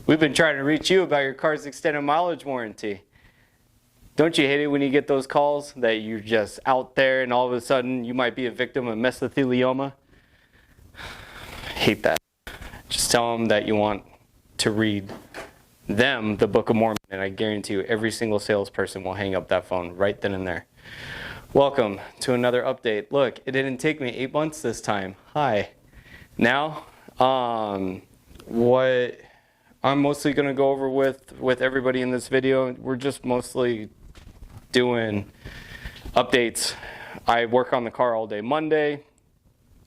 We've been trying to reach you about your car's extended mileage warranty. Don't you hate it when you get those calls that you're just out there and all of a sudden you might be a victim of mesothelioma? Hate that. Just tell them that you want to read them the Book of Mormon, and I guarantee you every single salesperson will hang up that phone right then and there. Welcome to another update. Look, it didn't take me 8 months this time. Hi. Now, what I'm mostly going to go over with everybody in this video, we're just mostly doing updates. I work on the car all day Monday.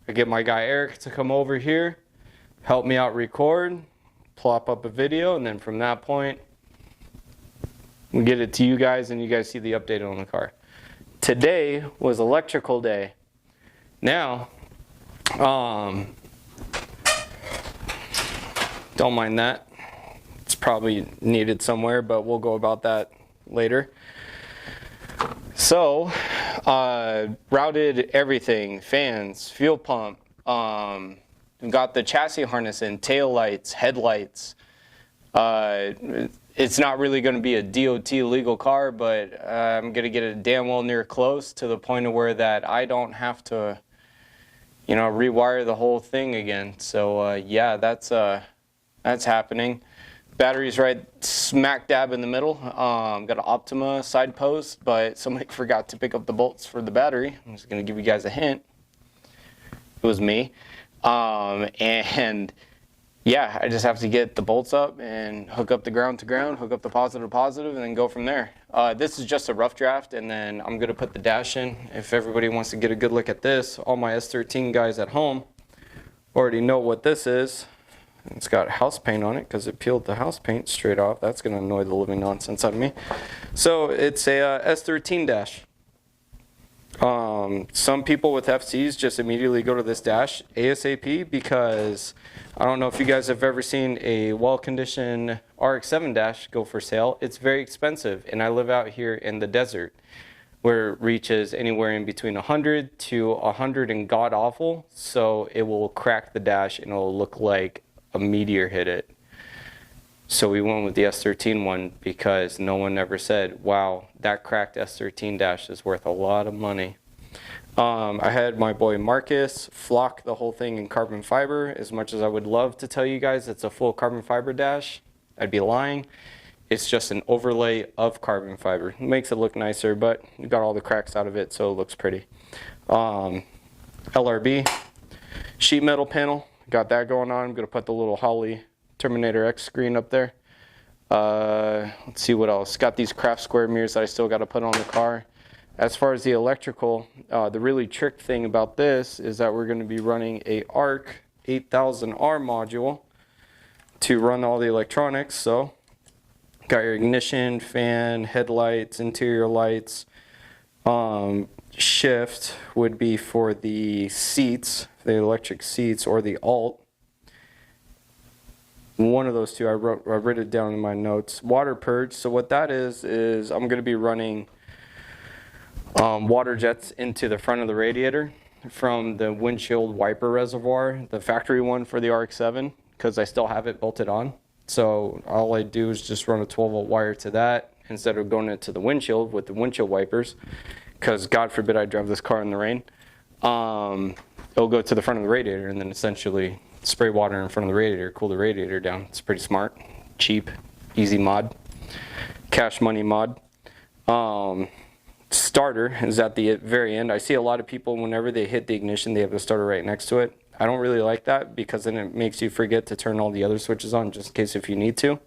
I get my guy Eric to come over here, help me out record, plop up a video, and then from that point, we get it to you guys and you guys see the update on the car. Today was electrical day. Now, don't mind that. It's probably needed somewhere, but we'll go about that later. So, routed everything, fans, fuel pump, got the chassis harness in, tail lights, headlights. It's not really going to be a DOT legal car, but I'm going to get it damn well near close to the point of where that I don't have to, you know, rewire the whole thing again. So yeah, that's happening. Battery's right smack dab in the middle. Got an Optima side post, but somebody forgot to pick up the bolts for the battery. I'm just going to give you guys a hint. It was me. And yeah, I just have to get the bolts up and hook up the ground to ground, hook up the positive to positive, and then go from there. This is just a rough draft, and then I'm going to put the dash in. If everybody wants to get a good look at this, all my S13 guys at home already know what this is. It's got house paint on it because it peeled the house paint straight off. That's going to annoy the living nonsense out of me. So it's a S13 dash. Some people with FCs just immediately go to this dash ASAP because I don't know if you guys have ever seen a well-conditioned RX7 dash go for sale. It's very expensive, and I live out here in the desert where it reaches anywhere in between 100 to 100 and god-awful, so it will crack the dash and it'll look like a meteor hit it. So we went with the S13 one because no one ever said, wow, that cracked S13 dash is worth a lot of money. I had my boy Marcus flock the whole thing in carbon fiber. As much as I would love to tell you guys it's a full carbon fiber dash, I'd be lying. It's just an overlay of carbon fiber. It makes it look nicer, but you got all the cracks out of it, so it looks pretty. LRB, sheet metal panel, got that going on. I'm going to put the little Holley Terminator X screen up there. Let's see what else. Got these craft square mirrors that I still got to put on the car. As far as the electrical, the really trick thing about this is that we're going to be running a ARC 8000R module to run all the electronics. So got your ignition, fan, headlights, interior lights. Shift would be for the seats, the electric seats, or the alt. One of those two, I wrote it down in my notes. Water purge. So what that is I'm going to be running water jets into the front of the radiator from the windshield wiper reservoir, the factory one for the RX7, because I still have it bolted on. So all I do is just run a 12-volt wire to that instead of going into the windshield with the windshield wipers, because God forbid I drive this car in the rain. It'll go to the front of the radiator and then essentially spray water in front of the radiator, cool the radiator down. It's pretty smart, cheap, easy mod, cash money mod. Starter is at the very end. I see a lot of people, whenever they hit the ignition, they have the starter right next to it. I don't really like that because then it makes you forget to turn all the other switches on just in case if you need to.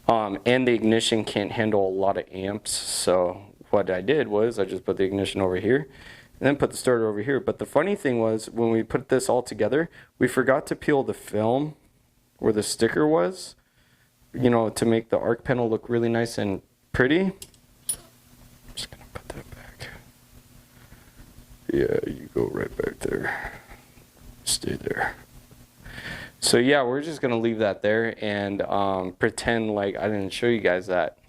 And the ignition can't handle a lot of amps, so what I did was I just put the ignition over here and then put the starter over here. But the funny thing was, when we put this all together, we forgot to peel the film where the sticker was, you know, to make the arc panel look really nice and pretty. I'm just gonna put that back. Yeah, you go right back there. Stay there. So yeah, we're just gonna leave that there and pretend like I didn't show you guys that.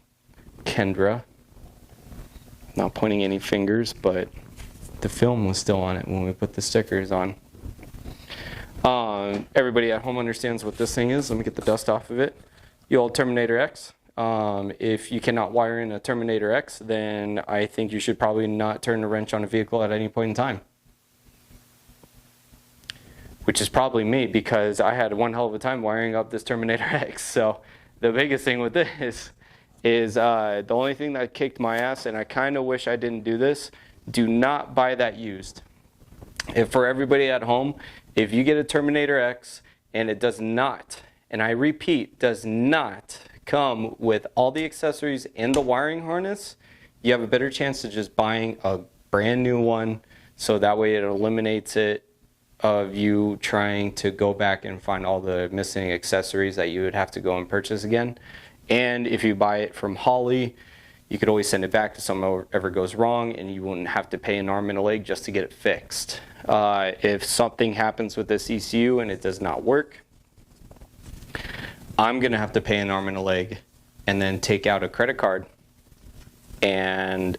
Kendra. Not pointing any fingers, but the film was still on it when we put the stickers on. Everybody at home understands what this thing is. Let me get the dust off of it. the old Terminator X. If you cannot wire in a Terminator X, then I think you should probably not turn the wrench on a vehicle at any point in time. Which is probably me, because I had one hell of a time wiring up this Terminator X. So the biggest thing with this is the only thing that kicked my ass, and I kind of wish I didn't do this, do not buy that used. If for everybody at home, if you get a Terminator X and it does not, and I repeat, does not come with all the accessories and the wiring harness, you have a better chance of just buying a brand new one, so that way it eliminates it of you trying to go back and find all the missing accessories that you would have to go and purchase again. And if you buy it from Holley, you could always send it back if something ever goes wrong, and you wouldn't have to pay an arm and a leg just to get it fixed. If something happens with this ECU and it does not work, I'm gonna have to pay an arm and a leg and then take out a credit card and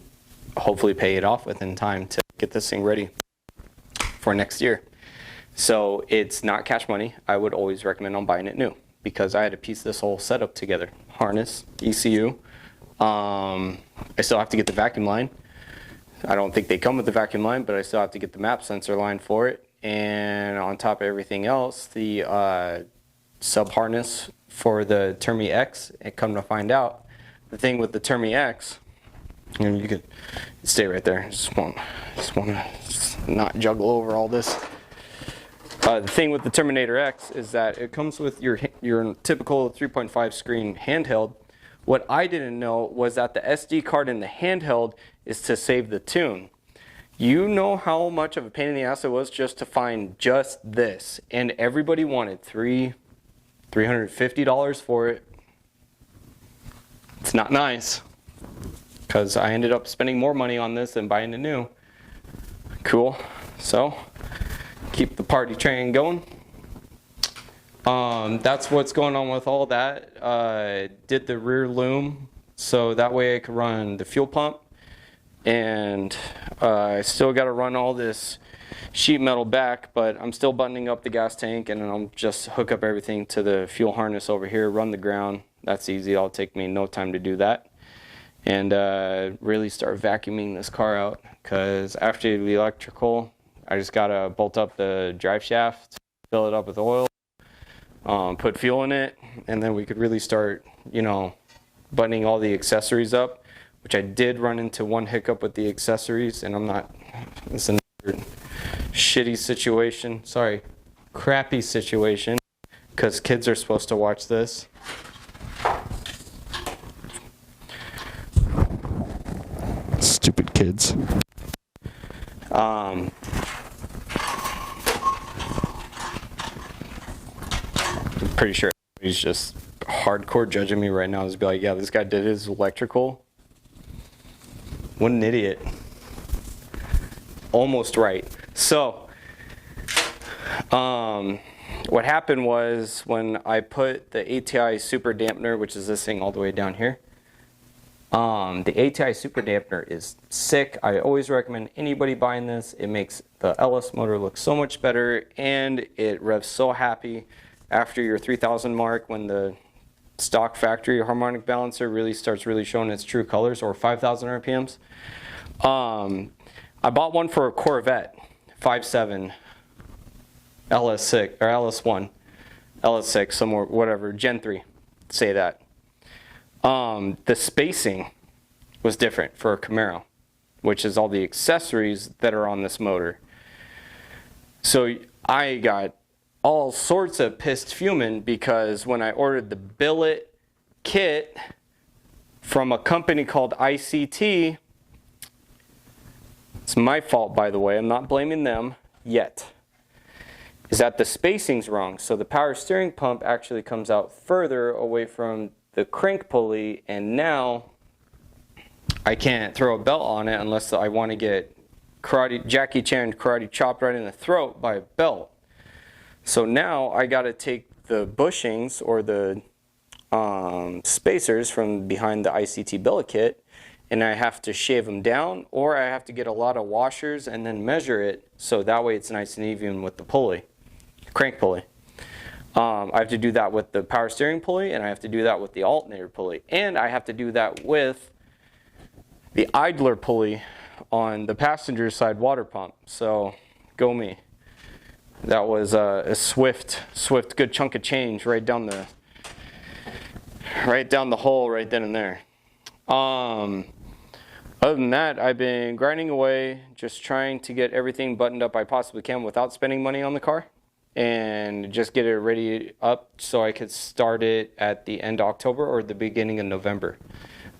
hopefully pay it off within time to get this thing ready for next year. So it's not cash money. I would always recommend on buying it new, because I had to piece this whole setup together. Harness, ECU. I still have to get the vacuum line. I don't think they come with the vacuum line, but I still have to get the map sensor line for it. And on top of everything else, the sub harness for the Termi X. And come to find out, the thing with the Termi X, and you could stay right there. Just want to not juggle over all this. The thing with the Terminator X is that it comes with your typical 3.5 screen handheld. What I didn't know was that the SD card in the handheld is to save the tune. You know how much of a pain in the ass it was just to find just this, and everybody wanted $350 for it. It's not nice, because I ended up spending more money on this than buying it new. Cool. So keep the party train going. That's what's going on with all that. Did the rear loom so that way I could run the fuel pump, and I still got to run all this sheet metal back, but I'm still buttoning up the gas tank, and then I'll just hook up everything to the fuel harness over here, run the ground. That's easy. It'll take me no time to do that, and really start vacuuming this car out, because after the electrical, I just got to bolt up the drive shaft, fill it up with oil, put fuel in it, and then we could really start, you know, buttoning all the accessories up, which I did run into one hiccup with the accessories, and I'm not, it's another shitty situation, sorry, crappy situation, because kids are supposed to watch this. Stupid kids. I'm pretty sure he's just hardcore judging me right now. Just be like, yeah, this guy did his electrical. What an idiot. Almost right. So, what happened was when I put the ATI super dampener, which is this thing all the way down here, the ATI super dampener is sick. I always recommend anybody buying this. It makes the LS motor look so much better, and it revs so happy after your 3000 mark, when the stock factory harmonic balancer really starts showing its true colors, or 5000 RPMs. I bought one for a Corvette 5.7 LS6 or LS1 LS6 somewhere, whatever, Gen 3, say that. The spacing was different for a Camaro, which is all the accessories that are on this motor. So I got all sorts of pissed fuming, because when I ordered the billet kit from a company called ICT, it's my fault, by the way, I'm not blaming them yet, is that the spacing's wrong. So the power steering pump actually comes out further away from the crank pulley, and now I can't throw a belt on it unless I want to get Jackie Chan karate chopped right in the throat by a belt. So now I got to take the bushings, or the spacers from behind the ICT billet kit, and I have to shave them down, or I have to get a lot of washers and then measure it, so that way it's nice and even with the pulley, crank pulley. I have to do that with the power steering pulley, and I have to do that with the alternator pulley. And I have to do that with the idler pulley on the passenger side water pump. So, go me. That was a swift, good chunk of change right down the hole right then and there. Other than that, I've been grinding away, just trying to get everything buttoned up I possibly can without spending money on the car, and just get it ready up so I could start it at the end of October or the beginning of November.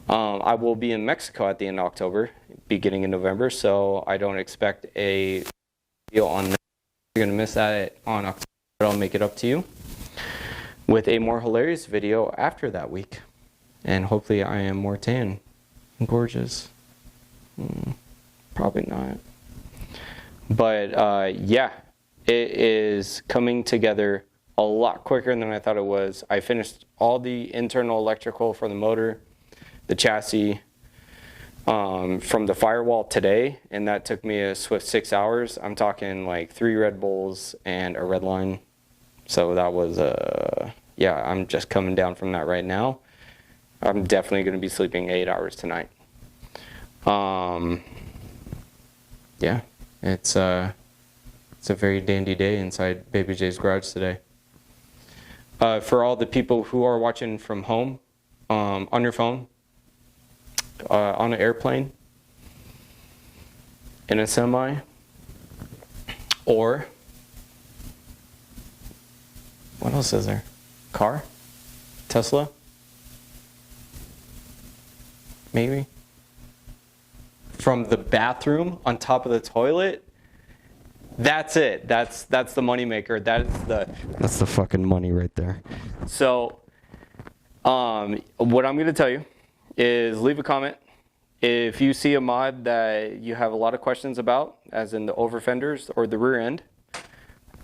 I will be in Mexico at the end of October, beginning of November, so I don't expect a video on that. You're going to miss that on October, but I'll make it up to you with a more hilarious video after that week. And hopefully I am more tan and gorgeous. Probably not. But yeah, it is coming together a lot quicker than I thought it was. I finished all the internal electrical for the motor, the chassis, from the firewall today, and that took me a swift 6 hours. I'm talking like 3 Red Bulls and a red line. So that was, yeah, I'm just coming down from that right now. I'm definitely going to be sleeping 8 hours tonight. Yeah, it's a very dandy day inside Baby J's garage today. For all the people who are watching from home, on your phone, on an airplane, in a semi, or what else is there? Car? Tesla? Maybe? From the bathroom on top of the toilet? That's it. That's the money maker. That's the fucking money right there. So, what I'm going to tell you is leave a comment if you see a mod that you have a lot of questions about, as in the over fenders or the rear end,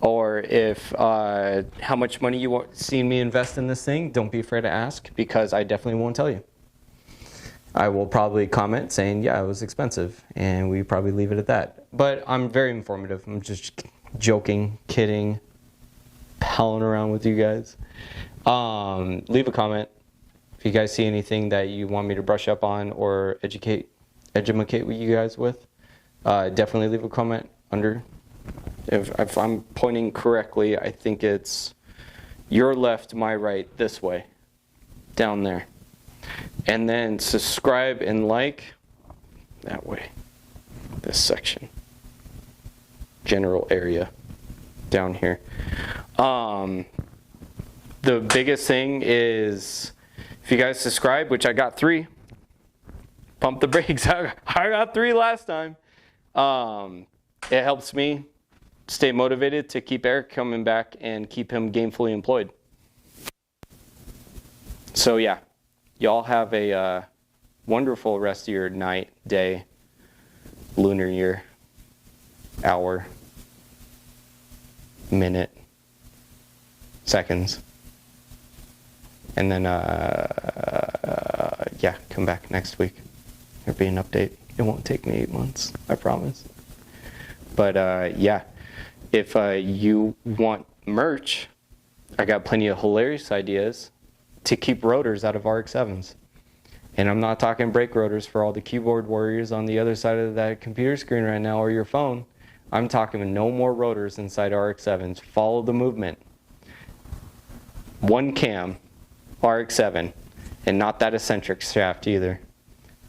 or if how much money you want see me invest in this thing. Don't be afraid to ask, because I definitely won't tell you. I will probably comment saying, yeah, it was expensive, and we probably leave it at that. But I'm very informative. I'm just joking, kidding, palling around with you guys. Leave a comment if you guys see anything that you want me to brush up on or educate with you guys with. Definitely leave a comment under. If I'm pointing correctly, I think it's your left, my right, this way, down there. And then subscribe and like that way, this section, general area down here. The biggest thing is, if you guys subscribe, which I got 3, pump the brakes. I got 3 last time. It helps me stay motivated to keep Eric coming back and keep him gainfully employed. So yeah, y'all have a wonderful rest of your night, day, lunar year, hour, minute, seconds. And then, yeah, come back next week. There'll be an update. It won't take me 8 months, I promise. But, yeah, if you want merch, I got plenty of hilarious ideas to keep rotors out of RX-7s. And I'm not talking brake rotors for all the keyboard warriors on the other side of that computer screen right now or your phone. I'm talking no more rotors inside RX-7s. Follow the movement. 1 cam RX-7, and not that eccentric shaft either.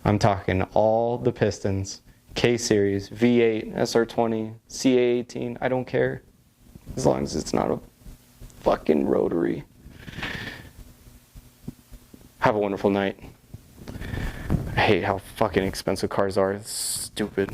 I'm talking all the pistons, K-Series, V8, SR20, CA18, I don't care. As long as it's not a fucking rotary. Have a wonderful night. I hate how fucking expensive cars are. It's stupid.